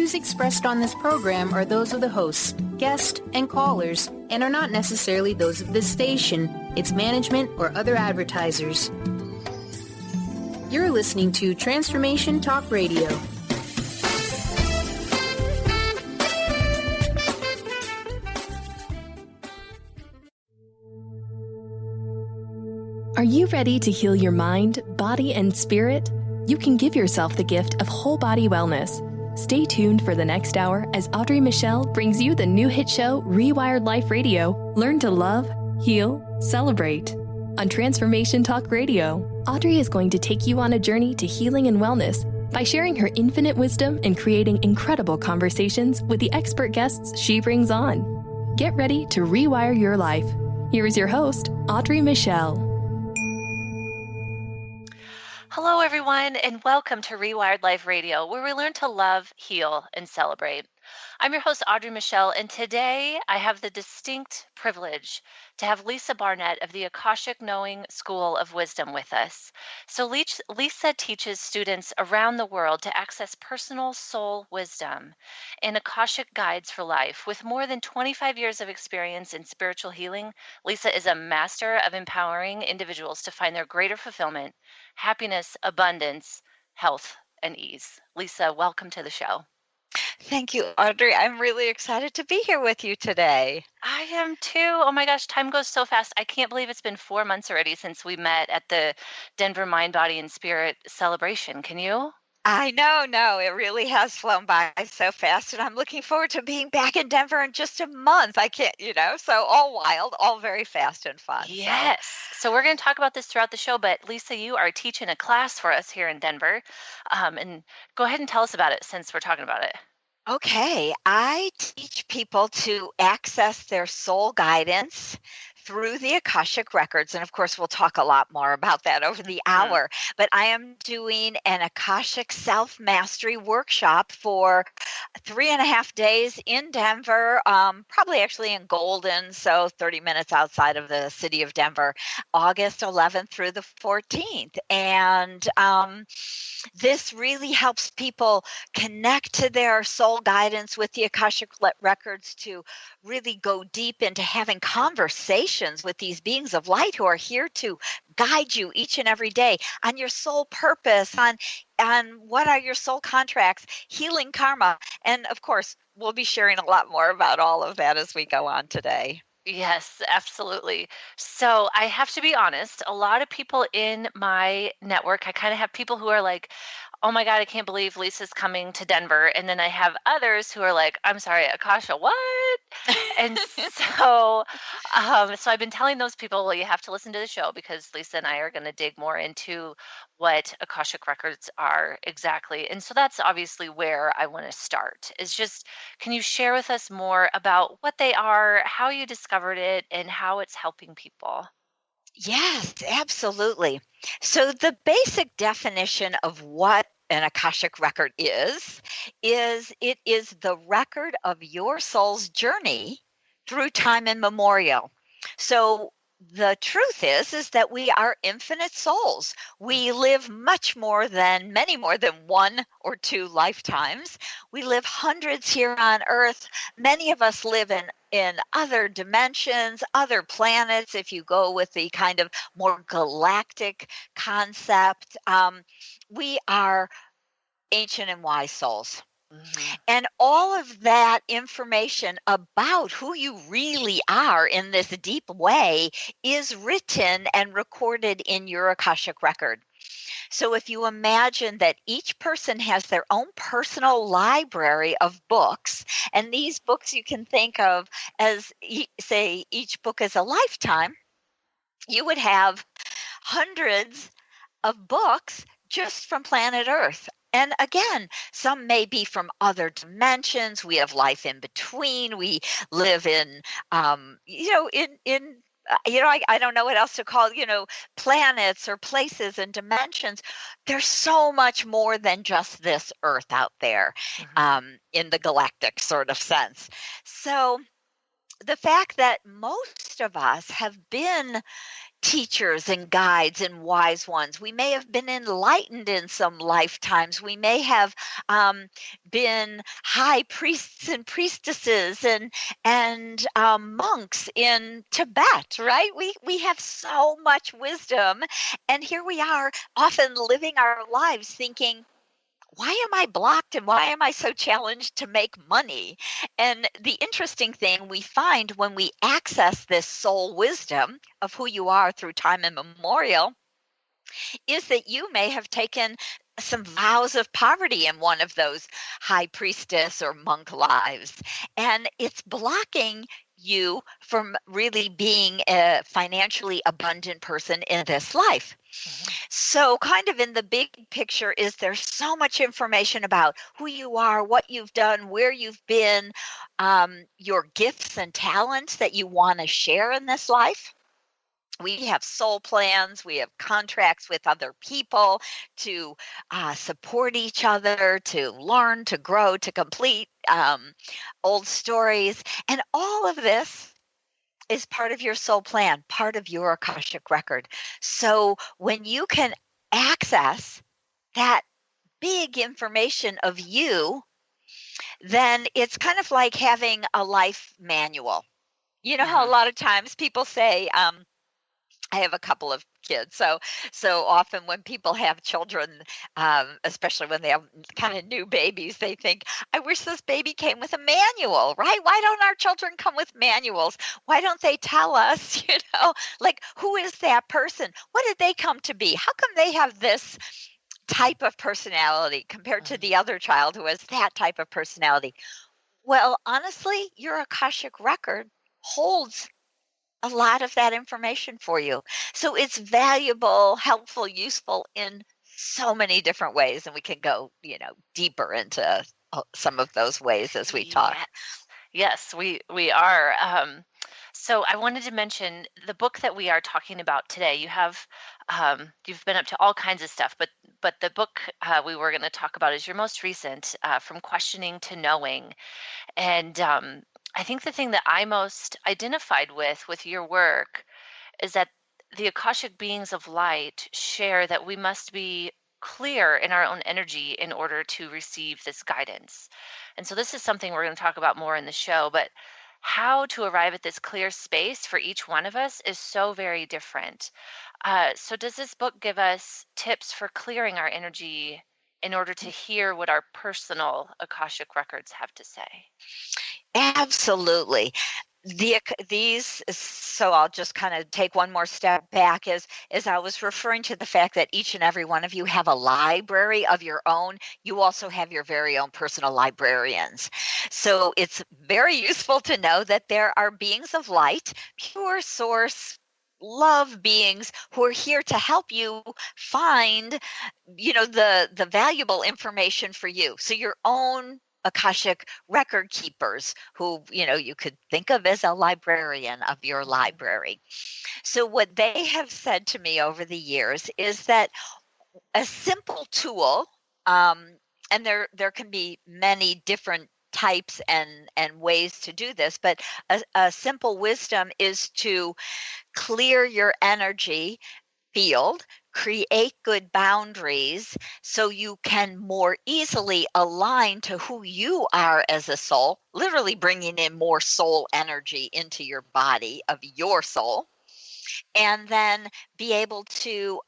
views expressed on this program are those of the hosts, guests, and callers, and are not necessarily those of this station, its management, or other advertisers. You're listening to Transformation Talk Radio. Are you ready to heal your mind, body, and spirit? You can give yourself the gift of whole body wellness. Stay tuned for the next hour as Audrey Michel brings you the new hit show, Rewired Life Radio. Learn to love, heal, celebrate. On Transformation Talk Radio, Audrey is going to take you on a journey to healing and wellness by sharing her infinite wisdom and creating incredible conversations with the expert guests she brings on. Get ready to rewire your life. Here is your host, Audrey Michel. Hello, everyone, and welcome to Rewired Life Radio, where we learn to love, heal, and celebrate. I'm your host, Audrey Michel, and today I have the distinct privilege to have Lisa Barnett of the Akashic Knowing School of Wisdom with us. So Lisa teaches students around the world to access personal soul wisdom and Akashic guides for life. With more than 25 years of experience in spiritual healing, Lisa is a master of empowering individuals to find their greater fulfillment, happiness, abundance, health, and ease. Lisa, welcome to the show. Thank you, Audrey. I'm really excited to be here with you today. I am too. Oh my gosh, time goes so fast. I can't believe it's been 4 months already since we met at the Denver Mind, Body, and Spirit celebration. Can you? I know, it really has flown by so fast, and I'm looking forward to being back in Denver in just a month. I can't, so all wild, all very fast and fun. Yes. So we're going to talk about this throughout the show, but Lisa, you are teaching a class for us here in Denver, and go ahead and tell us about it since we're talking about it. Okay, I teach people to access their soul guidance through the Akashic Records. And of course, we'll talk a lot more about that over the hour. But I am doing an Akashic Self-Mastery workshop for 3.5 days in Denver, probably actually in Golden, so 30 minutes outside of the city of Denver, August 11th through the 14th. And this really helps people connect to their soul guidance with the Akashic Records to really go deep into having conversations with these beings of light who are here to guide you each and every day on your soul purpose, on what are your soul contracts, healing karma. And of course, we'll be sharing a lot more about all of that as we go on today. Yes, absolutely. So I have to be honest, a lot of people in my network, I kind of have people who are like, oh my God, I can't believe Lisa's coming to Denver. And then I have others who are like, I'm sorry, Akasha, what? And so I've been telling those people, well, you have to listen to the show because Lisa and I are going to dig more into what Akashic Records are exactly. And so that's obviously where I want to start is just, can you share with us more about what they are, how you discovered it, and how it's helping people? Yes, absolutely. So the basic definition of what an Akashic record is it is the record of your soul's journey through time immemorial. So the truth is that we are infinite souls. We live many more than 1 or 2 lifetimes. We live hundreds here on Earth. Many of us live in other dimensions, other planets, if you go with the kind of more galactic concept. We are ancient and wise souls. Mm-hmm. And all of that information about who you really are in this deep way is written and recorded in your Akashic record. So if you imagine that each person has their own personal library of books, and these books you can think of as, say, each book is a lifetime, you would have hundreds of books just from planet Earth. And again, some may be from other dimensions. We have life in between. We live in, I don't know what else to call, planets or places and dimensions. There's so much more than just this Earth out there, in the galactic sort of sense. So the fact that most of us have been teachers and guides and wise ones. We may have been enlightened in some lifetimes. We may have been high priests and priestesses and monks in Tibet, right? We have so much wisdom, and here we are, often living our lives thinking, why am I blocked and why am I so challenged to make money? And the interesting thing we find when we access this soul wisdom of who you are through time immemorial is that you may have taken some vows of poverty in one of those high priestess or monk lives. And it's blocking you from really being a financially abundant person in this life. So kind of in the big picture is there's so much information about who you are, what you've done, where you've been, your gifts and talents that you want to share in this life. We have soul plans, we have contracts with other people to support each other, to learn, to grow, to complete old stories. And all of this is part of your soul plan, part of your Akashic record. So when you can access that big information of you, then it's kind of like having a life manual. You know how a lot of times people say, I have a couple of kids, so often when people have children, especially when they have kind of new babies, they think, I wish this baby came with a manual, right? Why don't our children come with manuals? Why don't they tell us, like, who is that person? What did they come to be? How come they have this type of personality compared to the other child who has that type of personality? Well, honestly, your Akashic record holds a lot of that information for you. So it's valuable, helpful, useful in so many different ways. And we can go, deeper into some of those ways as we talk. Yes, we are. So I wanted to mention the book that we are talking about today. You have, you've been up to all kinds of stuff, but the book we were going to talk about is your most recent, From Questioning to Knowing. And I think the thing that I most identified with your work is that the Akashic beings of light share that we must be clear in our own energy in order to receive this guidance. And so this is something we're going to talk about more in the show, but how to arrive at this clear space for each one of us is so very different. So does this book give us tips for clearing our energy in order to hear what our personal Akashic records have to say? Absolutely. So I'll just kind of take one more step back as I was referring to the fact that each and every one of you have a library of your own. You also have your very own personal librarians. So it's very useful to know that there are beings of light, pure source, love beings who are here to help you find, the valuable information for you. So your own Akashic record keepers who, you could think of as a librarian of your library. So what they have said to me over the years is that a simple tool, and there can be many different types and ways to do this, but a simple wisdom is to clear your energy field, create good boundaries so you can more easily align to who you are as a soul, literally bringing in more soul energy into your body of your soul, and then be able to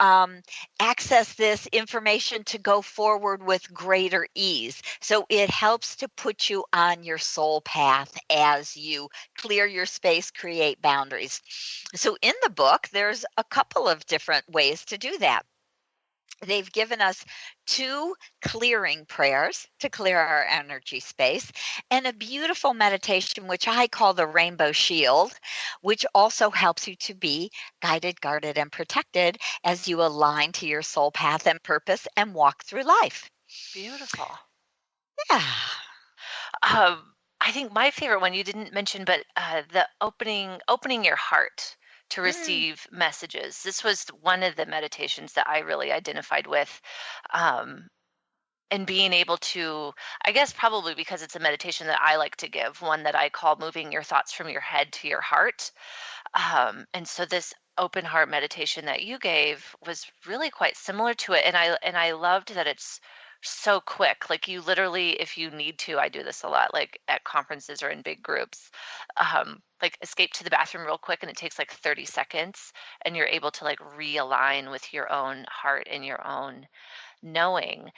access this information to go forward with greater ease. So it helps to put you on your soul path as you clear your space, create boundaries. So in the book, there's a couple of different ways to do that. They've given us 2 clearing prayers to clear our energy space and a beautiful meditation, which I call the Rainbow Shield, which also helps you to be guided, guarded, and protected as you align to your soul path and purpose and walk through life. Beautiful. Yeah. I think my favorite one you didn't mention, but the opening your heart to receive messages. This was one of the meditations that I really identified with, and being able to, I guess probably because it's a meditation that I like to give, one that I call moving your thoughts from your head to your heart. And so this open heart meditation that you gave was really quite similar to it. And I loved that it's so quick. Like you literally, if you need to, I do this a lot, like at conferences or in big groups, like escape to the bathroom real quick, and it takes like 30 seconds, and you're able to like realign with your own heart and your own knowing.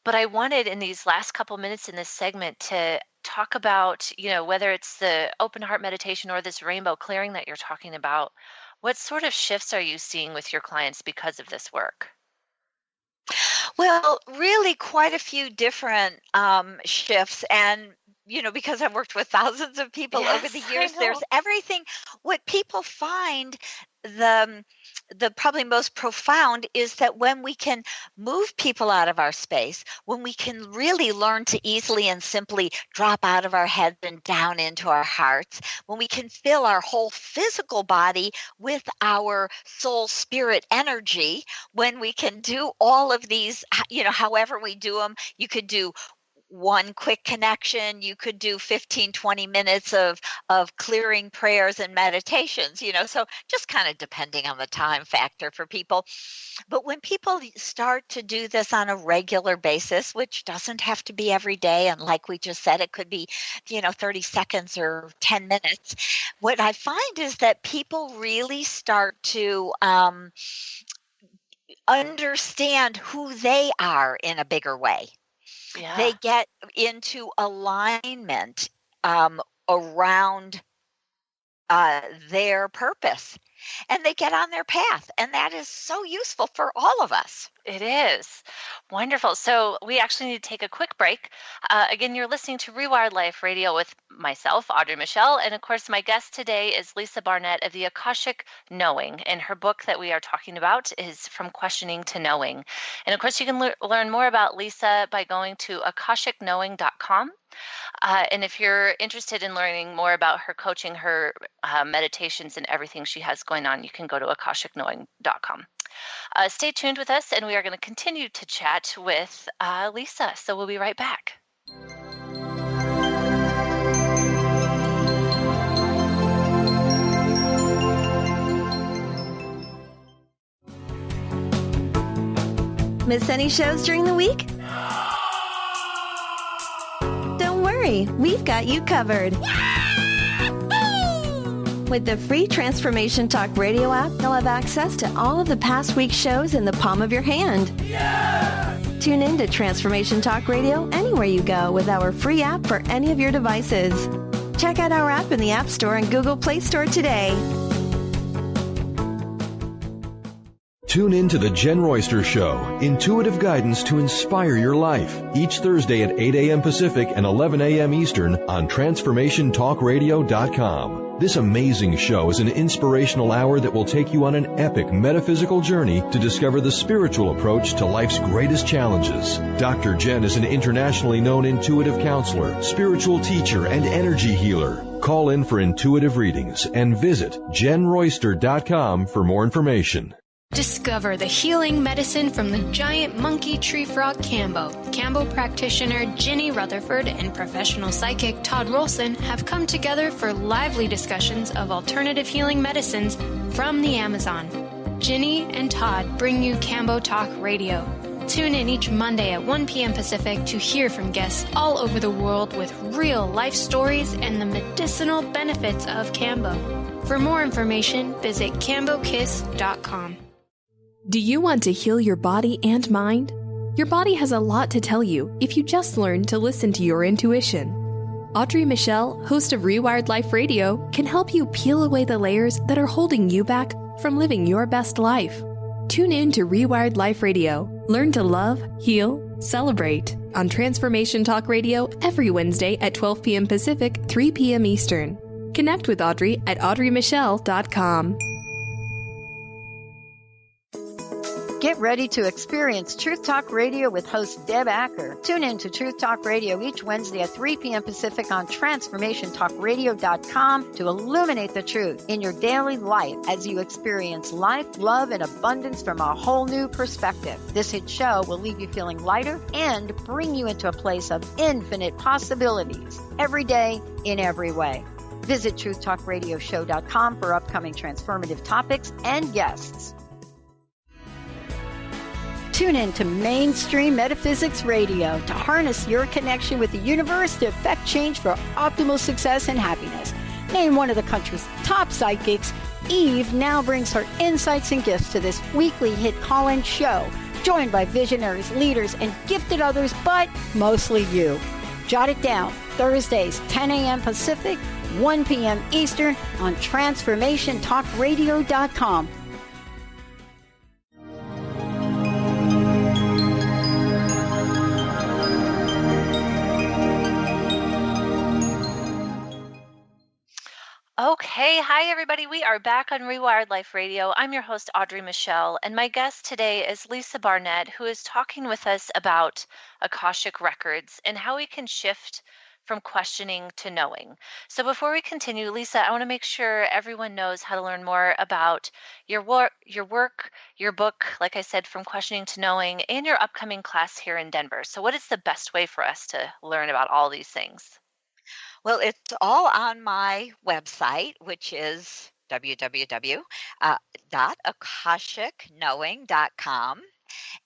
But I wanted in these last couple minutes in this segment to talk about, whether it's the open heart meditation or this rainbow clearing that you're talking about, what sort of shifts are you seeing with your clients because of this work? Well, really quite a few different shifts. And, because I've worked with thousands of people over the years, there's everything. What people find the probably most profound is that when we can move people out of our space, when we can really learn to easily and simply drop out of our heads and down into our hearts, when we can fill our whole physical body with our soul spirit energy, when we can do all of these, however we do them, you could do one quick connection, you could do 15, 20 minutes of clearing prayers and meditations, so just kind of depending on the time factor for people. But when people start to do this on a regular basis, which doesn't have to be every day, and like we just said, it could be, 30 seconds or 10 minutes, what I find is that people really start to understand who they are in a bigger way. Yeah. They get into alignment around their purpose, and they get on their path. And that is so useful for all of us. It is. Wonderful. So we actually need to take a quick break. Again, you're listening to Rewired Life Radio with myself, Audrey Michel. And of course, my guest today is Lisa Barnett of the Akashic Knowing. And her book that we are talking about is From Questioning to Knowing. And of course, you can learn more about Lisa by going to akashicknowing.com. And if you're interested in learning more about her coaching, her meditations, and everything she has going on, you can go to akashickknowing.com. Stay tuned with us, and we are going to continue to chat with Lisa. So we'll be right back. Miss any shows during the week? Don't worry, we've got you covered. With the free Transformation Talk Radio app, you'll have access to all of the past week's shows in the palm of your hand. Yes! Tune in to Transformation Talk Radio anywhere you go with our free app for any of your devices. Check out our app in the App Store and Google Play Store today. Tune in to The Jen Royster Show, intuitive guidance to inspire your life, each Thursday at 8 a.m. Pacific and 11 a.m. Eastern on TransformationTalkRadio.com. This amazing show is an inspirational hour that will take you on an epic metaphysical journey to discover the spiritual approach to life's greatest challenges. Dr. Jen is an internationally known intuitive counselor, spiritual teacher, and energy healer. Call in for intuitive readings and visit JenRoyster.com for more information. Discover the healing medicine from the giant monkey tree frog Cambo. Cambo practitioner Ginny Rutherford and professional psychic Todd Rolson have come together for lively discussions of alternative healing medicines from the Amazon. Ginny and Todd bring you Cambo Talk Radio. Tune in each Monday at 1 p.m. Pacific to hear from guests all over the world with real life stories and the medicinal benefits of Cambo. For more information, visit cambokiss.com. Do you want to heal your body and mind? Your body has a lot to tell you if you just learn to listen to your intuition. Audrey Michel, host of Rewired Life Radio, can help you peel away the layers that are holding you back from living your best life. Tune in to Rewired Life Radio. Learn to love, heal, celebrate on Transformation Talk Radio every Wednesday at 12 p.m. Pacific, 3 p.m. Eastern. Connect with Audrey at audreymichel.com. Get ready to experience Truth Talk Radio with host Deb Acker. Tune in to Truth Talk Radio each Wednesday at 3 p.m. Pacific on TransformationTalkRadio.com to illuminate the truth in your daily life as you experience life, love, and abundance from a whole new perspective. This hit show will leave you feeling lighter and bring you into a place of infinite possibilities every day in every way. Visit truthtalkradioshow.com for upcoming transformative topics and guests. Tune in to Mainstream Metaphysics Radio to harness your connection with the universe to effect change for optimal success and happiness. Named one of the country's top psychics, Eve now brings her insights and gifts to this weekly hit call-in show, joined by visionaries, leaders, and gifted others, but mostly you. Jot it down, Thursdays, 10 a.m. Pacific, 1 p.m. Eastern on TransformationTalkRadio.com. Okay, hi everybody. We are back on Rewired Life Radio. I'm your host, Audrey Michel, and my guest today is Lisa Barnett, who is talking with us about Akashic Records and how we can shift from questioning to knowing. So before we continue, Lisa, I want to make sure everyone knows how to learn more about your work, your book, like I said, From Questioning to Knowing, and your upcoming class here in Denver. So what is the best way for us to learn about all these things? Well, it's all on my website, which is www.akashicknowing.com.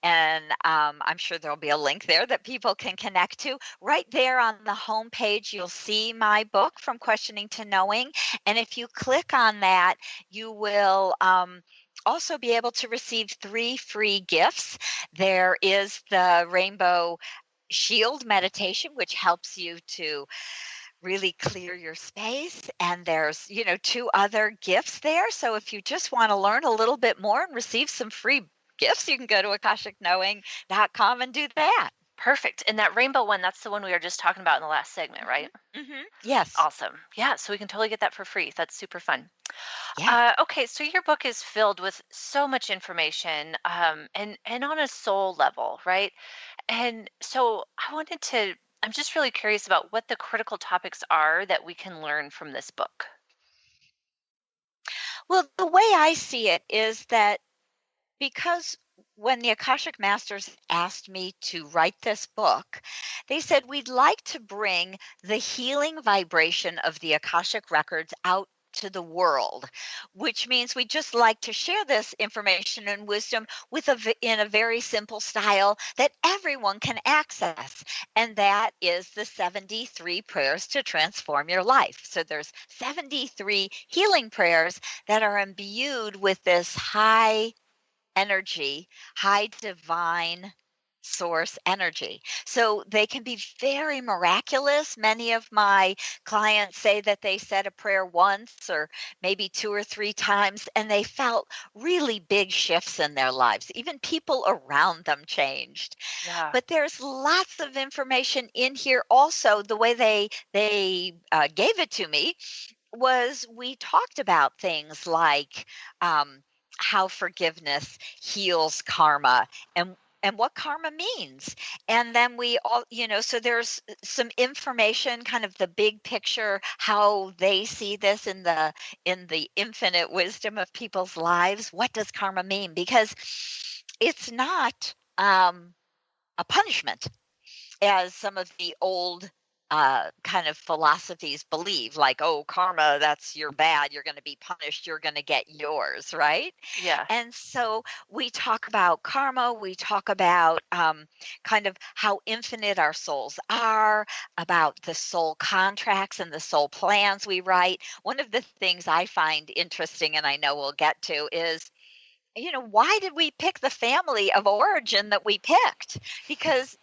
And I'm sure there'll be a link there that people can connect to. Right there on the homepage, you'll see my book, From Questioning to Knowing. And if you click on that, you will also be able to receive 3 free gifts. There is the Rainbow Shield meditation, which helps you to really clear your space, and there's 2 other gifts there. So if you just want to learn a little bit more and receive some free gifts, you can go to akashicknowing.com and do that. Perfect. And that rainbow one, that's the one we were just talking about in the last segment, right? Mm-hmm. Yes. Awesome. Yeah, so we can totally get that for free. That's super fun. Yeah. Okay, so your book is filled with so much information, and on a soul level, right? And so I'm just really curious about what the critical topics are that we can learn from this book. Well, the way I see it is that because when the Akashic Masters asked me to write this book, they said, we'd like to bring the healing vibration of the Akashic Records out to the world, which means we just like to share this information and wisdom in a very simple style that everyone can access. And that is the 73 prayers to transform your life. So there's 73 healing prayers that are imbued with this high energy, high divine source energy. So they can be very miraculous. Many of my clients say that they said a prayer once or maybe 2 or 3 times, and they felt really big shifts in their lives. Even people around them changed. Yeah. But there's lots of information in here. Also, the way they gave it to me was we talked about things like how forgiveness heals karma and what karma means. And then we all, so there's some information, kind of the big picture, how they see this in the infinite wisdom of people's lives. What does karma mean? Because it's not a punishment, as some of the old kind of philosophies believe, like, oh, karma, you're bad, you're going to be punished, you're going to get yours, right? Yeah. And so we talk about karma, we talk about kind of how infinite our souls are, about the soul contracts and the soul plans we write. One of the things I find interesting, and I know we'll get to, is why did we pick the family of origin that we picked? Because,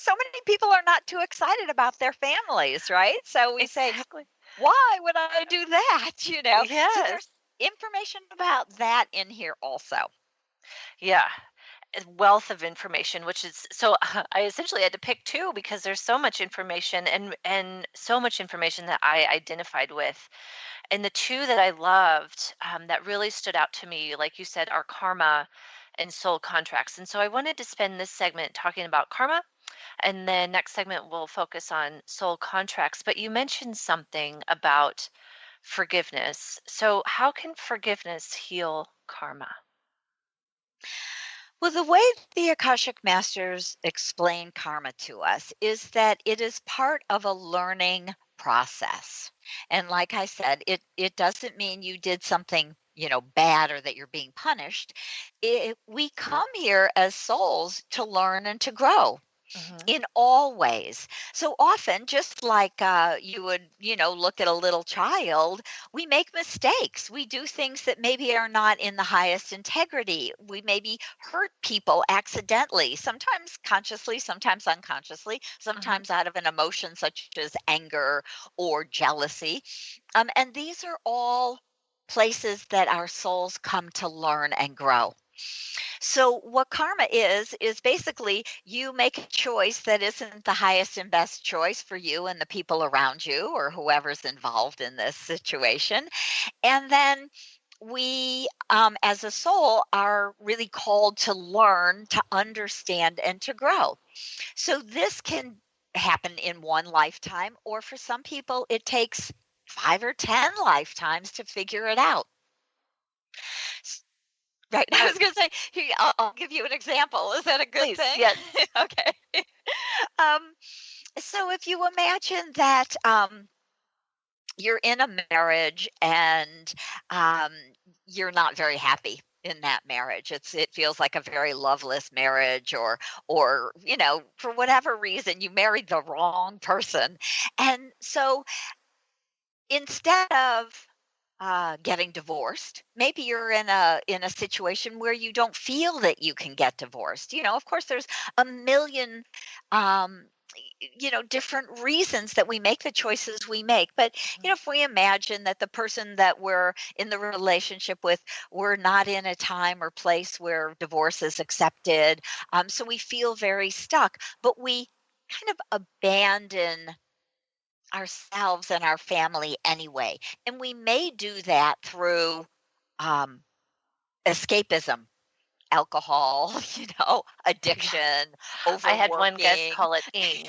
so many people are not too excited about their families, right? So we say, why would I do that? Yes. So there's information about that in here also. Yeah. A wealth of information, which is, so I essentially had to pick 2 because there's so much information and so much information that I identified with. And the 2 that I loved, that really stood out to me, like you said, are karma and soul contracts. And so I wanted to spend this segment talking about karma, and then next segment we'll focus on soul contracts. But you mentioned something about forgiveness. So how can forgiveness heal karma? Well, the way the Akashic Masters explain karma to us is that it is part of a learning process. And like I said, it doesn't mean you did something, bad or that you're being punished. We come here as souls to learn and to grow Mhm. in all ways. So often, just like you would, look at a little child, we make mistakes. We do things that maybe are not in the highest integrity. We maybe hurt people accidentally, sometimes consciously, sometimes unconsciously, Mhm. sometimes out of an emotion such as anger or jealousy. And these are all places that our souls come to learn and grow. So what karma is basically you make a choice that isn't the highest and best choice for you and the people around you or whoever's involved in this situation. And then we, as a soul, are really called to learn, to understand, and to grow. So this can happen in one lifetime, or for some people, it takes 5 or 10 lifetimes to figure it out. Right. I was going to say, here, I'll give you an example. Is that a good Please, thing? yes. Okay. Um, so if you imagine that you're in a marriage and um, you're not very happy in that marriage, it feels like a very loveless marriage, or for whatever reason you married the wrong person, and so instead of getting divorced. Maybe you're in a situation where you don't feel that you can get divorced. Of course, there's a million, um, different reasons that we make the choices we make. But if we imagine that the person that we're in the relationship with, we're not in a time or place where divorce is accepted, so we feel very stuck. But we kind of abandon ourselves and our family anyway. And we may do that through um, escapism, alcohol, addiction, I had one guest overworking. call it ing.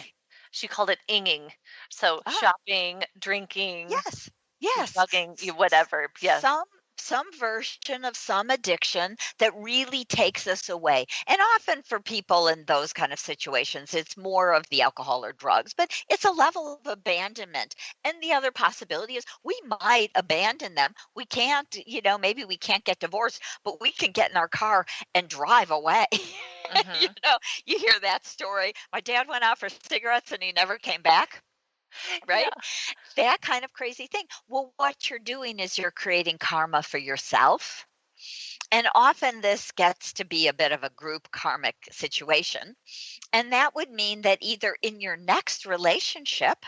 She called it inging. So Ah, shopping, drinking, yes, yes. drugging, whatever. Yes. Some version of some addiction that really takes us away. And often for people in those kind of situations, it's more of the alcohol or drugs, but it's a level of abandonment. And the other possibility is we might abandon them. We can't, maybe we can't get divorced, but we can get in our car and drive away. you Mhm. know, you hear that story. My dad went out for cigarettes and he never came back. Yeah. Right? That kind of crazy thing. Well, what you're doing is you're creating karma for yourself. And often this gets to be a bit of a group karmic situation. And that would mean that either in your next relationship,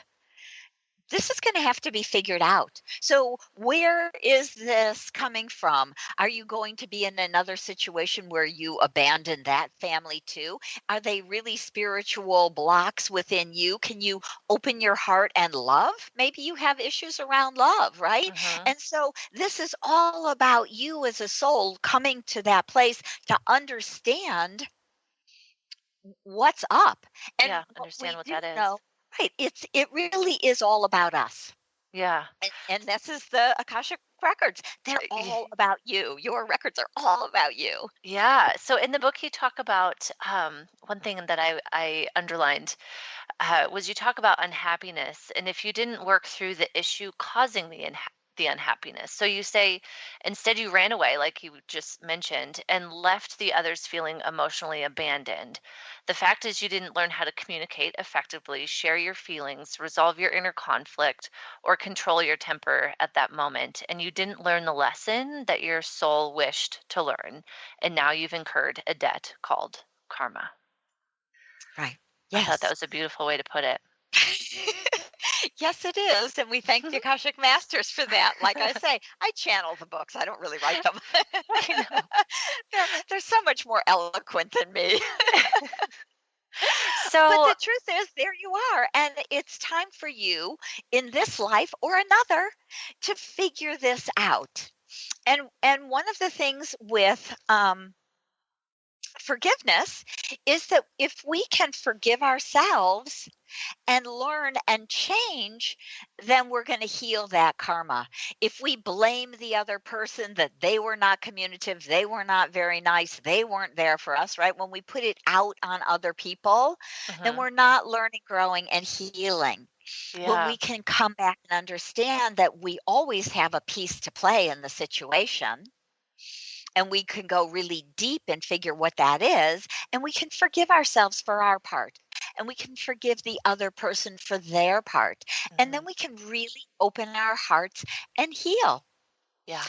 this is going to have to be figured out. So, where is this coming from? Are you going to be in another situation where you abandon that family too? Are they really spiritual blocks within you? Can you open your heart and love? Maybe you have issues around love, right? Mhm. And so, this is all about you as a soul coming to that place to understand what's up. And Yeah, what understand we what do that is. know, right, it really is all about us. Yeah. And this is the Akashic Records. They're all about you. Your records are all about you. Yeah. So in the book, you talk about one thing that I underlined was you talk about unhappiness, and if you didn't work through the issue causing the unhappiness. So you say instead you ran away, like you just mentioned, and left the others feeling emotionally abandoned. The fact is you didn't learn how to communicate effectively, share your feelings, resolve your inner conflict, or control your temper at that moment, and you didn't learn the lesson that your soul wished to learn, and now you've incurred a debt called karma. Right. I thought that Yes. was a beautiful way to put it. Yes, it is. And we thank the Akashic Masters for that. Like I say, I channel the books. I don't really write them. I know. They're so much more eloquent than me. But So, the truth is, there you are. And it's time for you in this life or another to figure this out. And one of the things with forgiveness is that if we can forgive ourselves and learn and change, then we're going to heal that karma. If we blame the other person that they were not communicative, they were not very nice, they weren't there for us, right? When we put it out on other people, then we're not learning, growing, and healing. Yeah. When we can come back and understand that we always have a piece to play in the situation, and we can go really deep and figure what that is, and we can forgive ourselves for our part, and we can forgive the other person for their part, and then we can really open our hearts and heal. Yeah.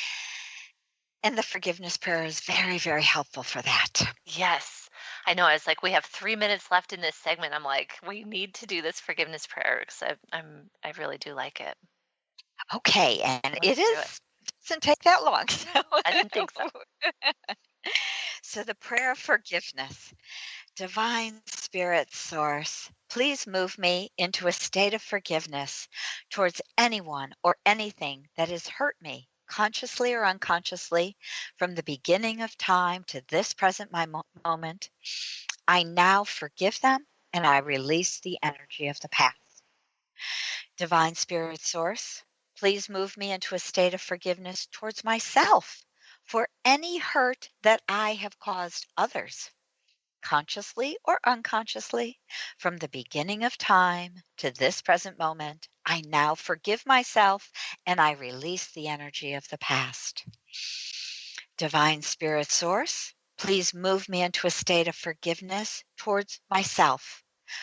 And the forgiveness prayer is very, very helpful for that. Yes. I know. It's like we have 3 minutes left in this segment. I'm like, we need to do this forgiveness prayer because I really do like it. Okay, and Let's do doesn't take that long. I didn't think so. So the prayer of forgiveness. Divine Spirit Source, please move me into a state of forgiveness towards anyone or anything that has hurt me, consciously or unconsciously, from the beginning of time to this present moment. I now forgive them and I release the energy of the past. Divine Spirit Source, please move me into a state of forgiveness towards myself for any hurt that I have caused others, consciously or unconsciously, from the beginning of time to this present moment. I now forgive myself and I release the energy of the past. Divine Spirit Source, please move me into a state of forgiveness towards myself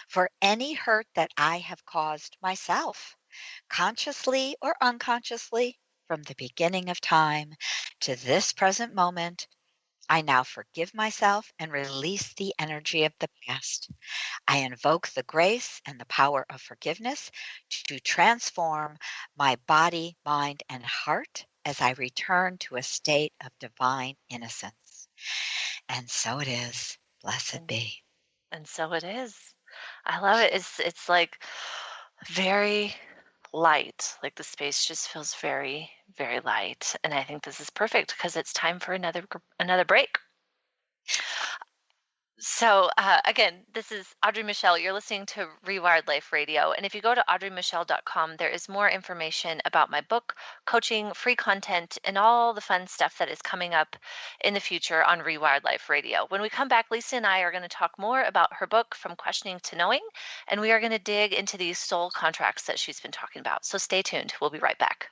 for any hurt that I have caused myself, consciously or unconsciously, from the beginning of time to this present moment. I now forgive myself and release the energy of the past. I invoke the grace and the power of forgiveness to transform my body, mind, and heart as I return to a state of divine innocence. And so it is. Blessed be. And so it is. I love it. It's like very light. Like the space just feels very, very light. And I think this is perfect because it's time for another break. So again, this is Audrey Michel. You're listening to Rewired Life Radio. And if you go to audreymichel.com, there is more information about my book, coaching, free content, and all the fun stuff that is coming up in the future on Rewired Life Radio. When we come back, Lisa and I are going to talk more about her book, From Questioning to Knowing, and we are going to dig into these soul contracts that she's been talking about. So stay tuned. We'll be right back.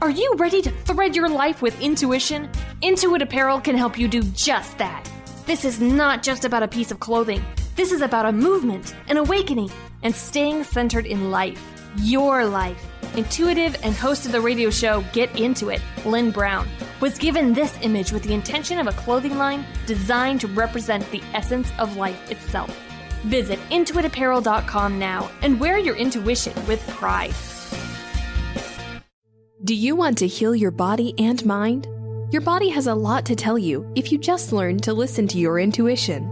Are you ready to thread your life with intuition? Intuit Apparel can help you do just that. This is not just about a piece of clothing. This is about a movement, an awakening, and staying centered in life. Your life. Intuitive and host of the radio show Get Into It, Lynn Brown, was given this image with the intention of a clothing line designed to represent the essence of life itself. Visit intuitapparel.com now and wear your intuition with pride. Do you want to heal your body and mind? Your body has a lot to tell you if you just learn to listen to your intuition.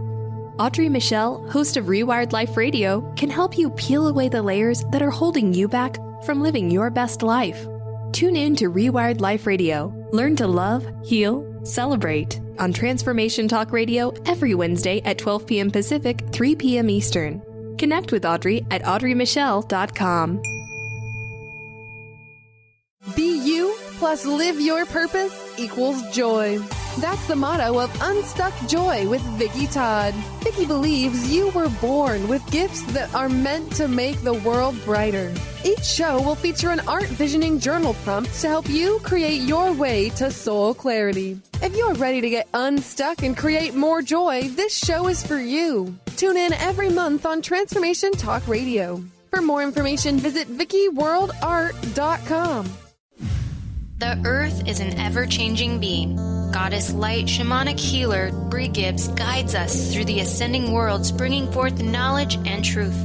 Audrey Michel, host of Rewired Life Radio, can help you peel away the layers that are holding you back from living your best life. Tune in to Rewired Life Radio. Learn to love, heal, celebrate on Transformation Talk Radio every Wednesday at 12 p.m. Pacific, 3 p.m. Eastern. Connect with Audrey at audreymichel.com. Be you plus live your purpose equals joy. That's the motto of Unstuck Joy with Vicki Todd. Vicki believes you were born with gifts that are meant to make the world brighter. Each show will feature an art visioning journal prompt to help you create your way to soul clarity. If you're ready to get unstuck and create more joy, this show is for you. Tune in every month on Transformation Talk Radio. For more information, visit VickiWorldArt.com. The Earth is an ever-changing being. Goddess Light Shamanic Healer Bree Gibbs guides us through the ascending worlds, bringing forth knowledge and truth.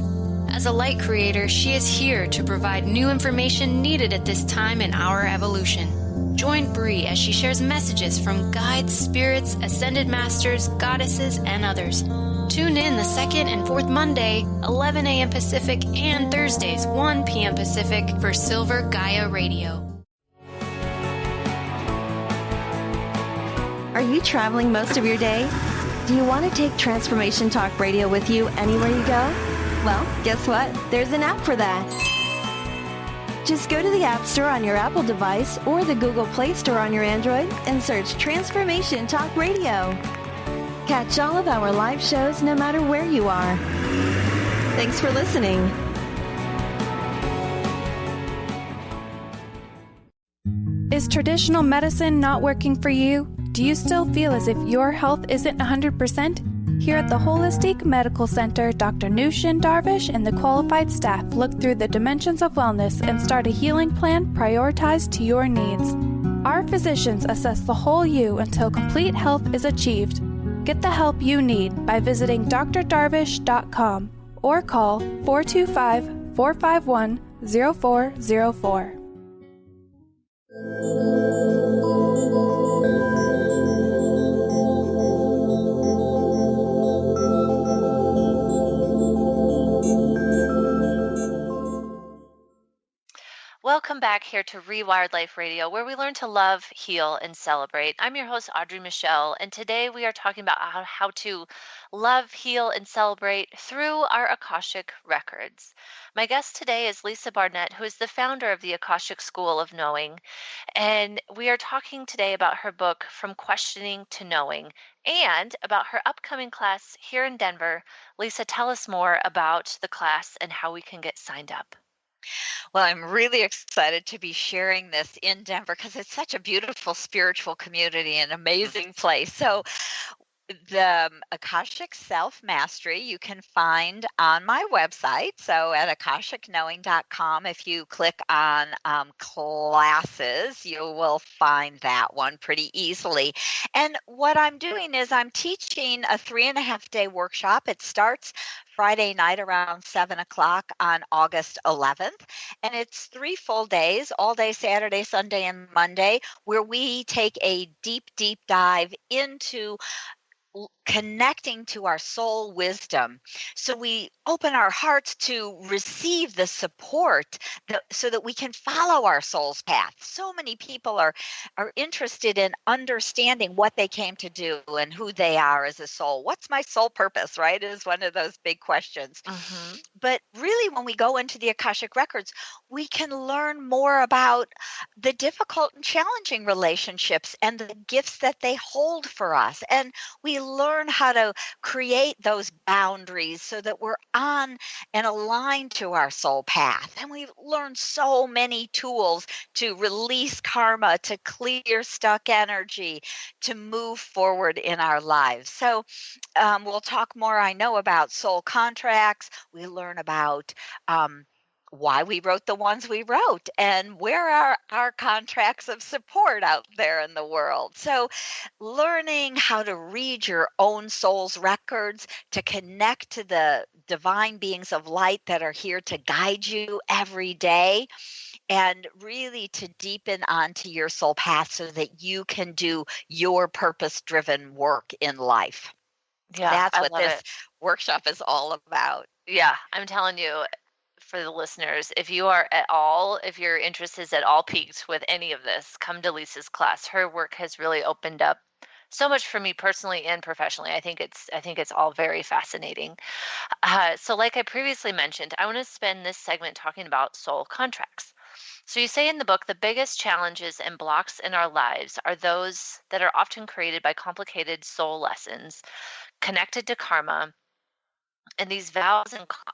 As a light creator, she is here to provide new information needed at this time in our evolution. Join Bree as she shares messages from guides, spirits, ascended masters, goddesses, and others. Tune in the second and fourth Monday, 11 a.m. Pacific, and Thursdays, 1 p.m. Pacific for Silver Gaia Radio. Are you traveling most of your day? Do you want to take Transformation Talk Radio with you anywhere you go? Well, guess what? There's an app for that. Just go to the App Store on your Apple device or the Google Play Store on your Android and search Transformation Talk Radio. Catch all of our live shows no matter where you are. Thanks for listening. Is traditional medicine not working for you? Do you still feel as if your health isn't 100%? Here at the Holistic Medical Center, Dr. Nushin Darvish and the qualified staff look through the dimensions of wellness and start a healing plan prioritized to your needs. Our physicians assess the whole you until complete health is achieved. Get the help you need by visiting drdarvish.com or call 425-451-0404. Welcome back here to Rewired Life Radio, where we learn to love, heal, and celebrate. I'm your host, Audrey Michel, and today we are talking about how to love, heal, and celebrate through our Akashic Records. My guest today is Lisa Barnett, who is the founder of the Akashic School of Knowing, and we are talking today about her book, From Questioning to Knowing, and about her upcoming class here in Denver. Lisa, tell us more about the class and how we can get signed up. Well, I'm really excited to be sharing this in Denver because it's such a beautiful spiritual community and amazing place. So the Akashic Self-Mastery you can find on my website. So at akashicknowing.com, if you click on classes, you will find that one pretty easily. And what I'm doing is I'm teaching a 3.5-day workshop. It starts Friday night around 7 o'clock on August 11th. And it's 3 full days, all day Saturday, Sunday, and Monday, where we take a deep, deep dive into connecting to our soul wisdom. So we open our hearts to receive the support so that we can follow our soul's path. So many people are interested in understanding what they came to do and who they are as a soul. What's my soul purpose, right? Is one of those big questions. Mm-hmm. But really, when we go into the Akashic Records, we can learn more about the difficult and challenging relationships and the gifts that they hold for us. And we learn how to create those boundaries so that we're on and aligned to our soul path. And we've learned so many tools to release karma, to clear stuck energy, to move forward in our lives. So we'll talk more, I know, about soul contracts. We learn about why we wrote the ones we wrote and where are our contracts of support out there in the world. So learning how to read your own soul's records, to connect to the divine beings of light that are here to guide you every day, and really to deepen onto your soul path so that you can do your purpose-driven work in life. Yeah, that's what this workshop is all about. Yeah, I'm telling you, for the listeners, if your interest is at all piqued with any of this, come to Lisa's class. Her work has really opened up so much for me personally and professionally. I think it's all very fascinating. So like I previously mentioned, I want to spend this segment talking about soul contracts. So you say in the book, the biggest challenges and blocks in our lives are those that are often created by complicated soul lessons connected to karma, and these vows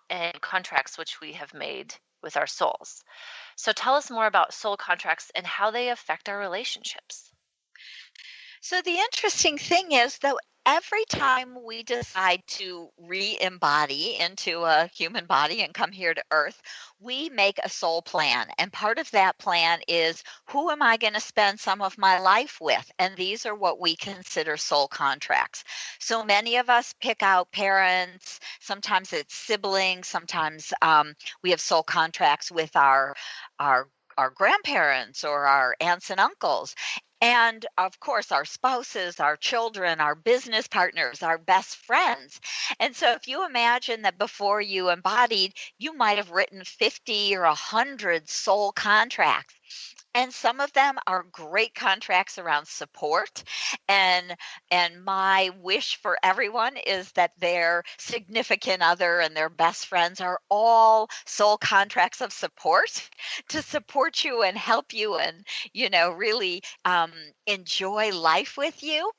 and contracts which we have made with our souls. So tell us more about soul contracts and how they affect our relationships. So the interesting thing is, though, every time we decide to re-embody into a human body and come here to Earth, we make a soul plan. And part of that plan is, who am I going to spend some of my life with? And these are what we consider soul contracts. So many of us pick out parents. Sometimes it's siblings. Sometimes we have soul contracts with our grandparents or our aunts and uncles. And of course, our spouses, our children, our business partners, our best friends. And so if you imagine that before you embodied, you might have written 50 or 100 soul contracts. And some of them are great contracts around support. And my wish for everyone is that their significant other and their best friends are all soul contracts of support to support you and help you and, really enjoy life with you.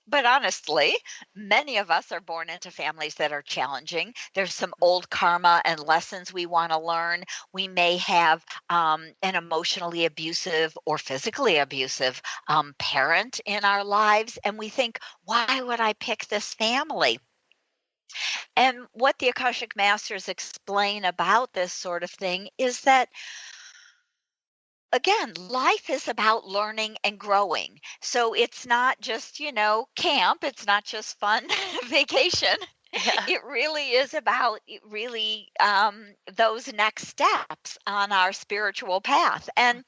But honestly, many of us are born into families that are challenging. There's some old karma and lessons we want to learn. We may have an emotionally abusive or physically abusive parent in our lives, and we think, why would I pick this family? And what the Akashic Masters explain about this sort of thing is that, again, life is about learning and growing. So it's not just, camp. It's not just fun vacation. Yeah. It really is about those next steps on our spiritual path. And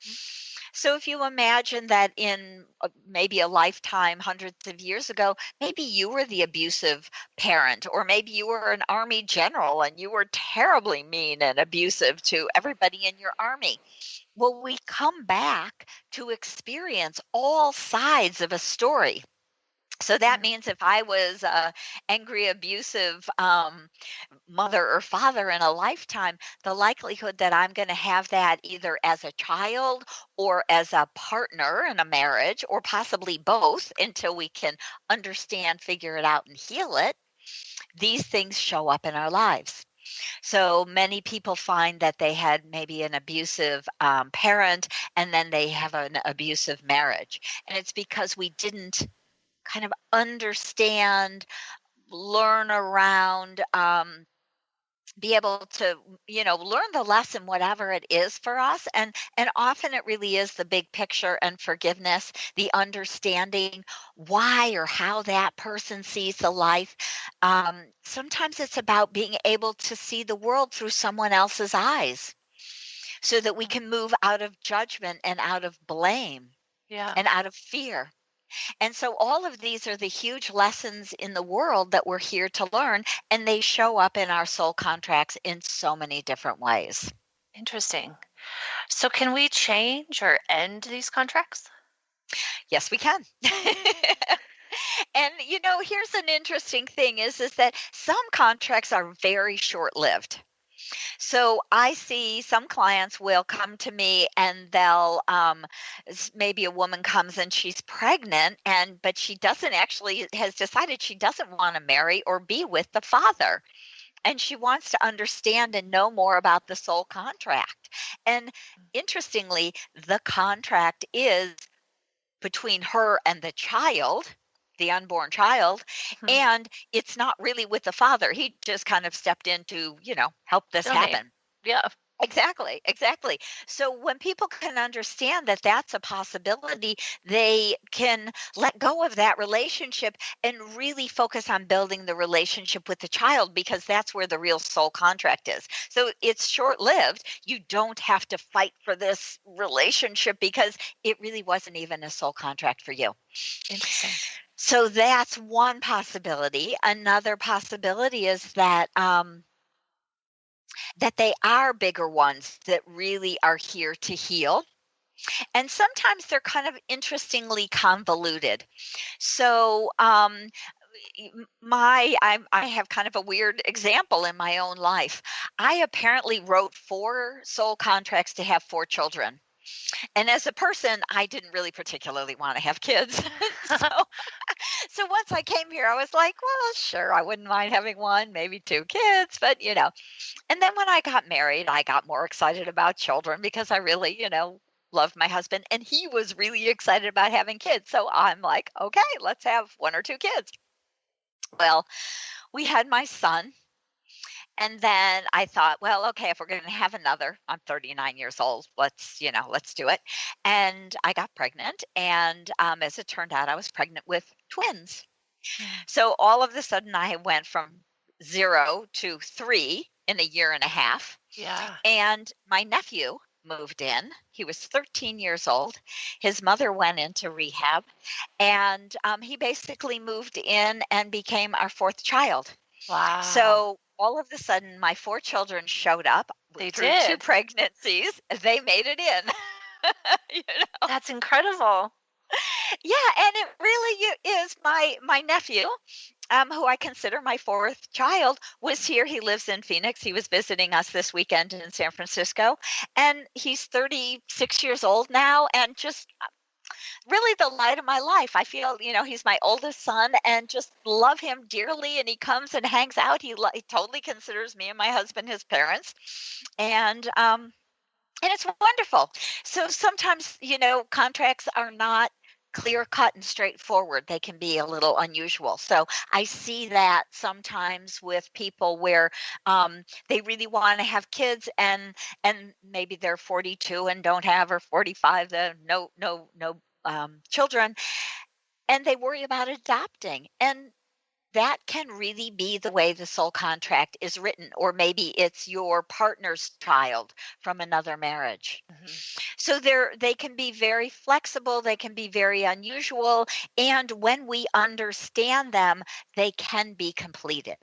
so if you imagine that in maybe a lifetime, hundreds of years ago, maybe you were the abusive parent, or maybe you were an army general and you were terribly mean and abusive to everybody in your army. Well, we come back to experience all sides of a story. So that means if I was an angry, abusive mother or father in a lifetime, the likelihood that I'm going to have that either as a child or as a partner in a marriage, or possibly both until we can understand, figure it out, and heal it, these things show up in our lives. So many people find that they had maybe an abusive parent, and then they have an abusive marriage. And it's because we didn't kind of understand, learn around, be able to, learn the lesson, whatever it is for us. And often it really is the big picture and forgiveness, the understanding why or how that person sees the life. Sometimes it's about being able to see the world through someone else's eyes so that we can move out of judgment and out of blame and out of fear. And so all of these are the huge lessons in the world that we're here to learn, and they show up in our soul contracts in so many different ways. Interesting. So can we change or end these contracts? Yes, we can. And, here's an interesting thing is that some contracts are very short-lived. So I see some clients will come to me and they'll, maybe a woman comes and she's pregnant, but she has decided she doesn't want to marry or be with the father. And she wants to understand and know more about the soul contract. And interestingly, the contract is between her and the child, the unborn child, and it's not really with the father. He just kind of stepped in to, help this happen. Yeah. Exactly. So when people can understand that that's a possibility, they can let go of that relationship and really focus on building the relationship with the child, because that's where the real soul contract is. So it's short-lived. You don't have to fight for this relationship because it really wasn't even a soul contract for you. Interesting. So that's one possibility. Another possibility is that that they are bigger ones that really are here to heal. And sometimes they're kind of interestingly convoluted. So I have kind of a weird example in my own life. I apparently wrote 4 soul contracts to have 4 children. And as a person, I didn't really particularly want to have kids. So once I came here, I was like, well, sure, I wouldn't mind having 1, maybe 2 kids, but And then when I got married, I got more excited about children because I really, loved my husband, and he was really excited about having kids. So I'm like, okay, let's have 1 or 2 kids. Well, we had my son. And then I thought, well, okay, if we're going to have another, I'm 39 years old, let's do it. And I got pregnant. And as it turned out, I was pregnant with twins. So all of a sudden I went from 0 to 3 in a year and a half. Yeah. And my nephew, moved in. He was 13 years old. His mother went into rehab, and he basically moved in and became our fourth child. Wow. So all of a sudden, my 4 children showed up. They through did. 2 pregnancies. They made it in. That's incredible. Yeah, and it really is. My nephew, who I consider my 4th child, was here. He lives in Phoenix. He was visiting us this weekend in San Francisco, and he's 36 years old now, and just really the light of my life. I feel, he's my oldest son, and just love him dearly, and he comes and hangs out. He totally considers me and my husband his parents, and it's wonderful. So sometimes, contracts are not clear cut and straightforward. They can be a little unusual. So I see that sometimes with people where they really want to have kids, and maybe they're 42 and don't have, or 45, no children, and they worry about adopting. And that can really be the way the soul contract is written, or maybe it's your partner's child from another marriage. Mm-hmm. So they can be very flexible, they can be very unusual, and when we understand them, they can be completed.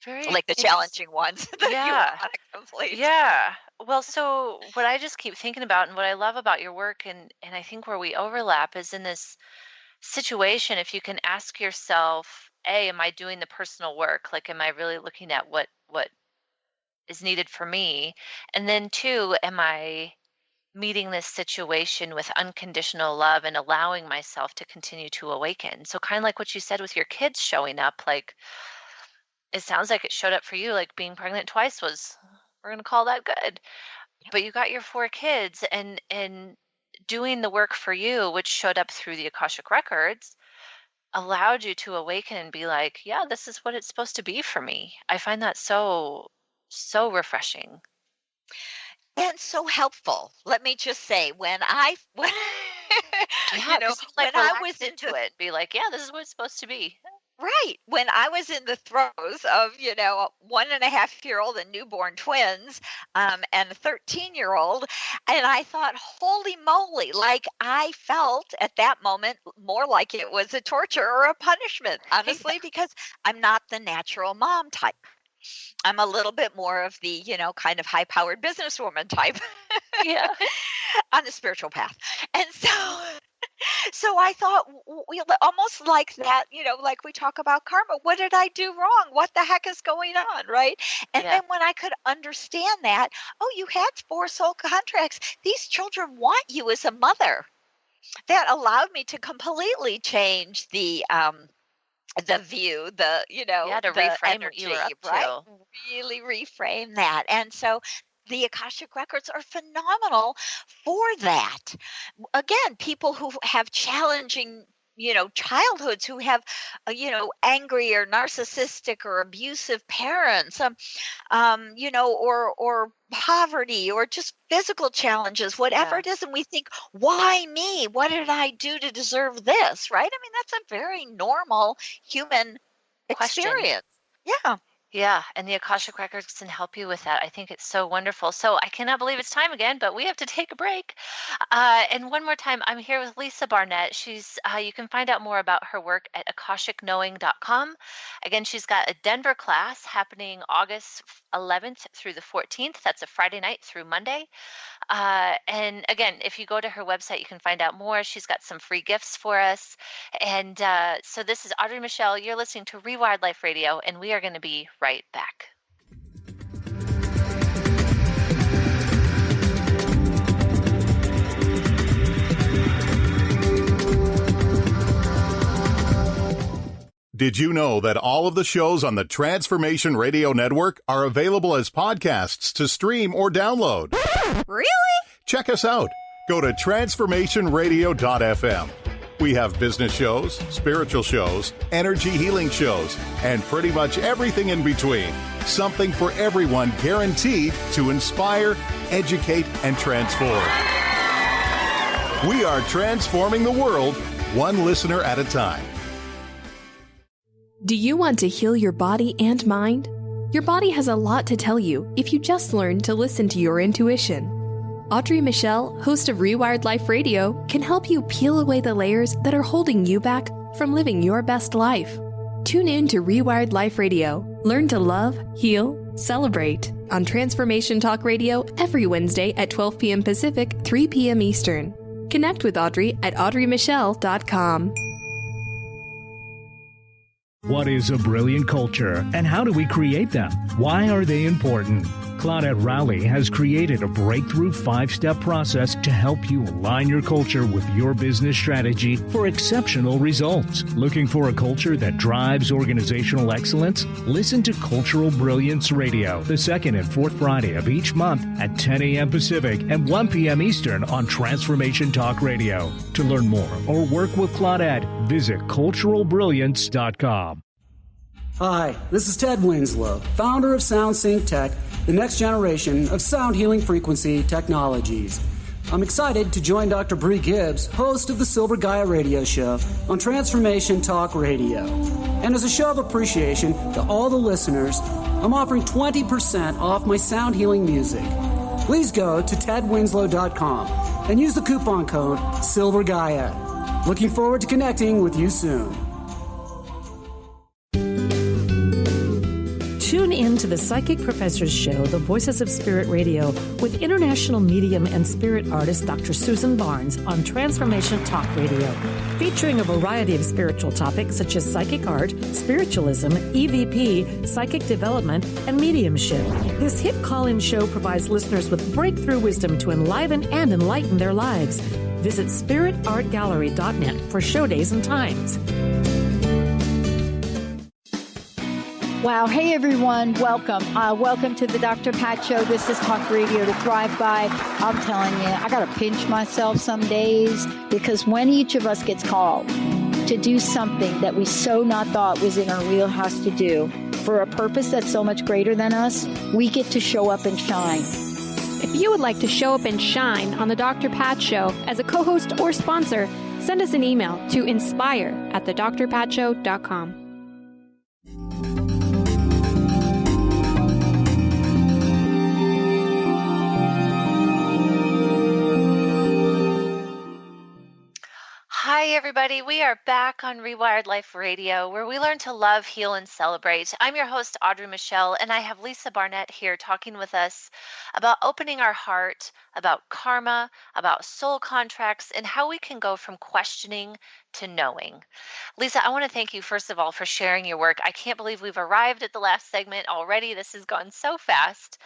Very like the challenging ones that you want to complete. Yeah. Well, so what I just keep thinking about, and what I love about your work, and I think where we overlap, is in this situation. If you can ask yourself, A, am I doing the personal work? Like, am I really looking at what is needed for me? And then 2, am I meeting this situation with unconditional love and allowing myself to continue to awaken? So kind of like what you said with your kids showing up, like, it sounds like it showed up for you, like being pregnant twice was, we're going to call that good. Yep. But you got your 4 kids, and doing the work for you, which showed up through the Akashic Records, allowed you to awaken and be like, yeah, this is what it's supposed to be for me. I find that so refreshing. And so helpful. Let me just say, when I was into it, be like, yeah, this is what it's supposed to be. Right. When I was in the throes of, 1.5-year-old and newborn twins, and a 13-year-old, and I thought, holy moly, like I felt at that moment more like it was a torture or a punishment, honestly, because I'm not the natural mom type. I'm a little bit more of the, kind of high-powered businesswoman type. Yeah. On the spiritual path. And so I thought, almost like that, like we talk about karma. What did I do wrong? What the heck is going on, right? And then when I could understand that, you had 4 soul contracts. These children want you as a mother. That allowed me to completely change the view, to reframe energy, what you were up right? to. Really reframe that. And so the Akashic Records are phenomenal for that. Again, people who have challenging, childhoods, who have, angry or narcissistic or abusive parents, or poverty, or just physical challenges, whatever it is. And we think, why me? What did I do to deserve this? Right? I mean, that's a very normal human experience. Yeah. Yeah, and the Akashic Records can help you with that. I think it's so wonderful. So I cannot believe it's time again, but we have to take a break. And one more time, I'm here with Lisa Barnett. She's you can find out more about her work at AkashicKnowing.com. Again, she's got a Denver class happening August 11th through the 14th. That's a Friday night through Monday. And again, if you go to her website, you can find out more. She's got some free gifts for us. And so this is Audrey Michel. You're listening to Rewired Life Radio, and we are going to be right back. Did you know that all of the shows on the Transformation Radio Network are available as podcasts to stream or download? Really? Check us out. Go to transformationradio.fm. We have business shows, spiritual shows, energy healing shows, and pretty much everything in between. Something for everyone, guaranteed to inspire, educate, and transform. We are transforming the world, one listener at a time. Do you want to heal your body and mind? Your body has a lot to tell you if you just learn to listen to your intuition. Audrey Michel, host of Rewired Life Radio, can help you peel away the layers that are holding you back from living your best life. Tune in to Rewired Life Radio. Learn to love, heal, celebrate on Transformation Talk Radio every Wednesday at 12 p.m. Pacific, 3 p.m. Eastern. Connect with Audrey at audreymichelle.com. What is a brilliant culture, and how do we create them? Why are they important? Claudette Rowley has created a breakthrough 5-step process to help you align your culture with your business strategy for exceptional results. Looking for a culture that drives organizational excellence? Listen to Cultural Brilliance Radio, the second and fourth Friday of each month at 10 a.m. Pacific and 1 p.m. Eastern on Transformation Talk Radio. To learn more or work with Claudette, visit culturalbrilliance.com. Hi, this is Ted Winslow, founder of SoundSync Tech, the next generation of sound healing frequency technologies. I'm excited to join Dr. Bree Gibbs, host of the Silver Gaia radio show on Transformation Talk Radio. And as a show of appreciation to all the listeners, I'm offering 20% off my sound healing music. Please go to tedwinslow.com and use the coupon code SilverGaia. Looking forward to connecting with you soon. Tune in to the Psychic Professors Show, The Voices of Spirit Radio, with international medium and spirit artist Dr. Susan Barnes on Transformation Talk Radio, featuring a variety of spiritual topics such as psychic art, spiritualism, EVP, psychic development, and mediumship. This hit call-in show provides listeners with breakthrough wisdom to enliven and enlighten their lives. Visit spiritartgallery.net for show days and times. Wow. Hey, everyone. Welcome. Welcome to the Dr. Pat Show. This is Talk Radio to Thrive By. I'm telling you, I got to pinch myself some days, because when each of us gets called to do something that we so not thought was in our wheelhouse to do for a purpose that's so much greater than us, we get to show up and shine. If you would like to show up and shine on the Dr. Pat Show as a co-host or sponsor, send us an email to inspire@thedrpatshow.com. Hi, everybody. We are back on Rewired Life Radio, where we learn to love, heal, and celebrate. I'm your host, Audrey Michel, and I have Lisa Barnett here talking with us about opening our heart, about karma, about soul contracts, and how we can go from questioning to knowing. Lisa, I want to thank you, first of all, for sharing your work. I can't believe we've arrived at the last segment already. This has gone so fast.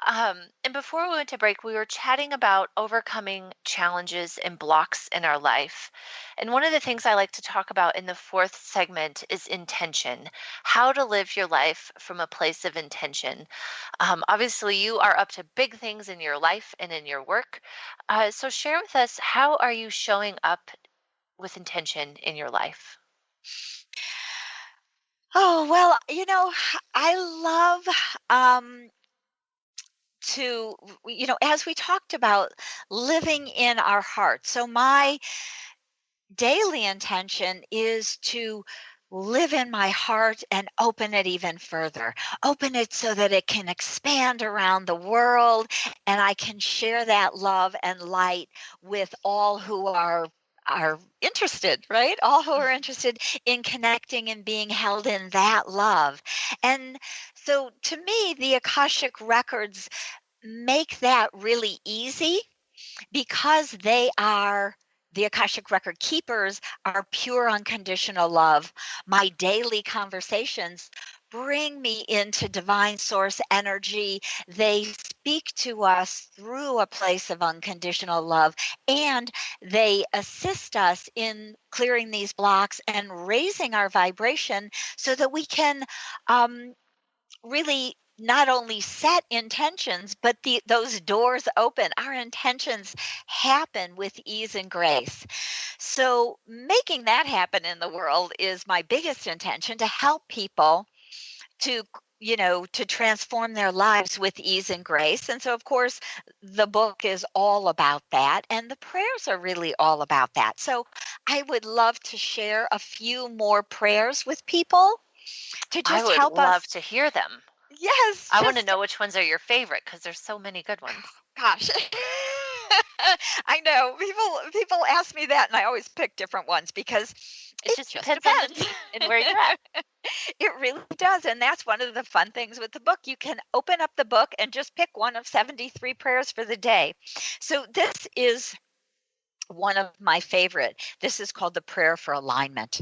And before we went to break, we were chatting about overcoming challenges and blocks in our life. And one of the things I like to talk about in the fourth segment is intention, how to live your life from a place of intention. Obviously, you are up to big things in your life and in your work. So share with us, how are you showing up with intention in your life? Oh, well, I love as we talked about, living in our heart. So my daily intention is to live in my heart and open it even further. Open it so that it can expand around the world, and I can share that love and light with all who are interested, right? All who are interested in connecting and being held in that love. And so to me, the Akashic Records make that really easy, because the Akashic Record keepers are pure unconditional love. My daily conversations bring me into divine source energy. They speak to us through a place of unconditional love, and they assist us in clearing these blocks and raising our vibration so that we can really not only set intentions, but those doors open. Our intentions happen with ease and grace. So making that happen in the world is my biggest intention, to help people to transform their lives with ease and grace. And so, of course, the book is all about that, and the prayers are really all about that. So I would love to share a few more prayers with people to just help us. I would love to hear them. Yes. I want to know which ones are your favorite because there's so many good ones. Gosh. I know. People ask me that, and I always pick different ones because it just depends on the need and where you're at. It really does. And that's one of the fun things with the book. You can open up the book and just pick one of 73 prayers for the day. So this is one of my favorite. This is called the prayer for alignment.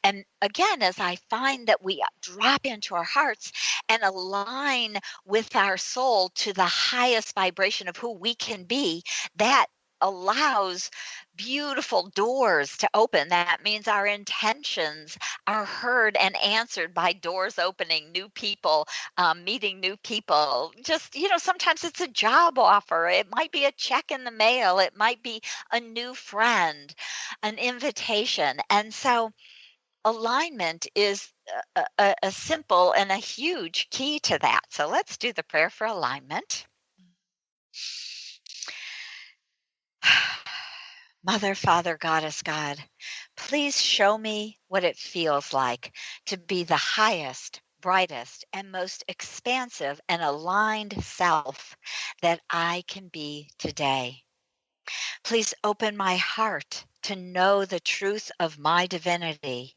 And again, as I find that we drop into our hearts and align with our soul to the highest vibration of who we can be, that allows beautiful doors to open. That means our intentions are heard and answered by doors opening, new people, meeting new people. Just, sometimes it's a job offer. It might be a check in the mail. It might be a new friend, an invitation. And so alignment is a simple and a huge key to that. So let's do the prayer for alignment. Mother, Father, Goddess, God, please show me what it feels like to be the highest, brightest, and most expansive and aligned self that I can be today. Please open my heart to know the truth of my divinity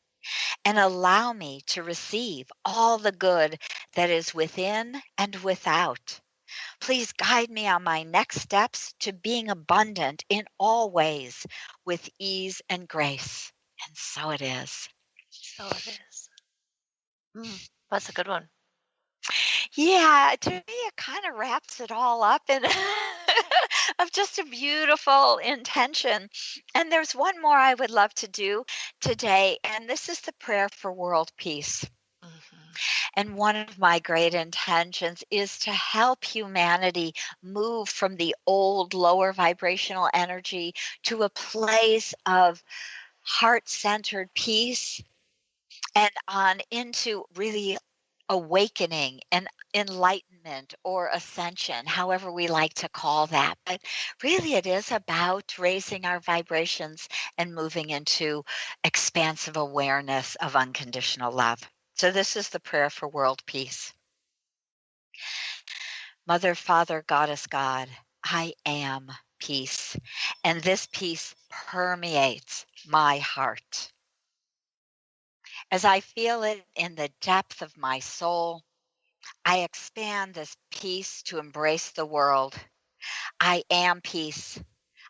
and allow me to receive all the good that is within and without. Please guide me on my next steps to being abundant in all ways with ease and grace. And so it is. So it is. That's a good one. Yeah, to me, it kind of wraps it all up in of just a beautiful intention. And there's one more I would love to do today, and this is the prayer for world peace. And one of my great intentions is to help humanity move from the old lower vibrational energy to a place of heart-centered peace and on into really awakening and enlightenment or ascension, however we like to call that. But really it is about raising our vibrations and moving into expansive awareness of unconditional love. So this is the prayer for world peace. Mother, Father, Goddess, God, I am peace, and this peace permeates my heart. As I feel it in the depth of my soul, I expand this peace to embrace the world. I am peace.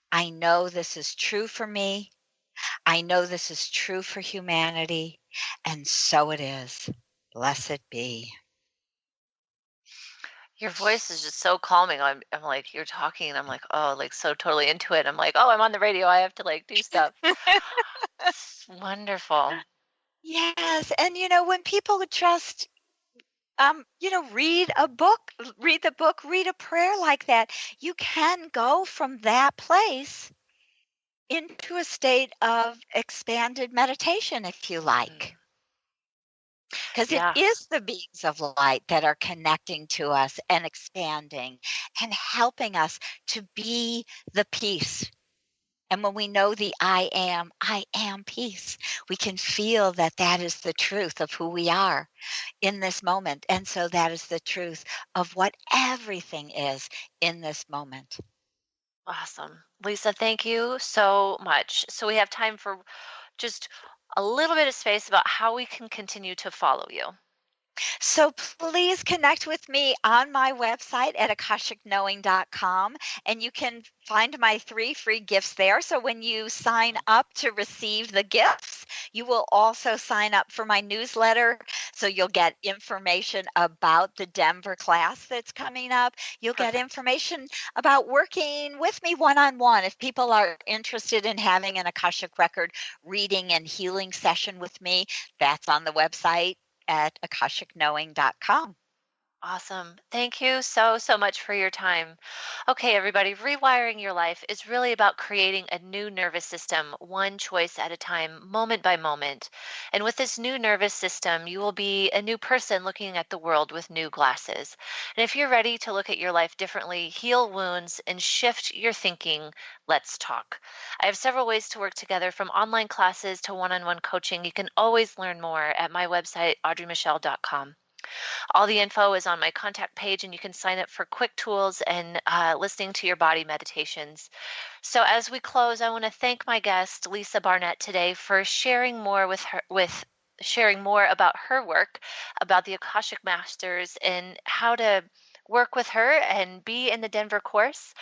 I know this is true for me. I know this is true for humanity, and so it is. Blessed be. Your voice is just so calming. I'm like, you're talking, and I'm like, oh, like so totally into it. I'm like, oh, I'm on the radio. I have to like do stuff. It's wonderful. Yes, and when people just read the book, read a prayer like that, you can go from that place into a state of expanded meditation, if you like. Because it is the beings of light that are connecting to us and expanding and helping us to be the peace. And when we know the I am peace, we can feel that that is the truth of who we are in this moment. And so that is the truth of what everything is in this moment. Awesome. Lisa, thank you so much. So we have time for just a little bit of space about how we can continue to follow you. So please connect with me on my website at akashicknowing.com, and you can find my 3 free gifts there. So when you sign up to receive the gifts, you will also sign up for my newsletter. So you'll get information about the Denver class that's coming up. You'll get information about working with me one-on-one. If people are interested in having an Akashic Record reading and healing session with me, that's on the website at akashickknowing.com. Awesome. Thank you so much for your time. Okay, everybody, rewiring your life is really about creating a new nervous system, one choice at a time, moment by moment. And with this new nervous system, you will be a new person looking at the world with new glasses. And if you're ready to look at your life differently, heal wounds, and shift your thinking, let's talk. I have several ways to work together, from online classes to one-on-one coaching. You can always learn more at my website, audreymichel.com. All the info is on my contact page, and you can sign up for quick tools and listening to your body meditations. So as we close, I want to thank my guest, Lisa Barnett, today for sharing more about her work, about the Akashic Masters, and how to work with her and be in the Denver course.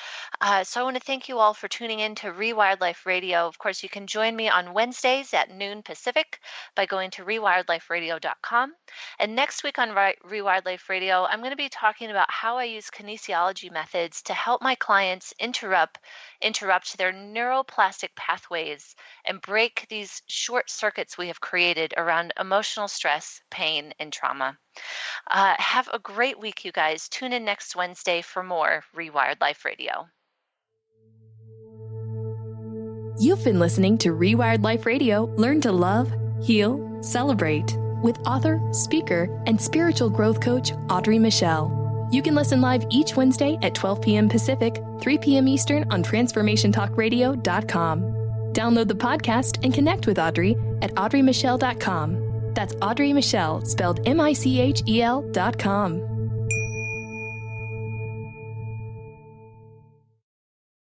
So I want to thank you all for tuning in to Rewired Life Radio. Of course, you can join me on Wednesdays at noon Pacific by going to rewired-life-radio.com. And next week on Rewired Life Radio, I'm going to be talking about how I use kinesiology methods to help my clients interrupt their neuroplastic pathways and break these short circuits we have created around emotional stress, pain, and trauma. Have a great week, you guys. Tune in next Wednesday for more Rewired Life Radio. You've been listening to Rewired Life Radio. Learn to love, heal, celebrate with author, speaker, and spiritual growth coach Audrey Michel. You can listen live each Wednesday at 12 p.m. Pacific, 3 p.m. Eastern on TransformationTalkRadio.com. Download the podcast and connect with Audrey at audreymichel.com. That's Audrey Michel, spelled Michel.com.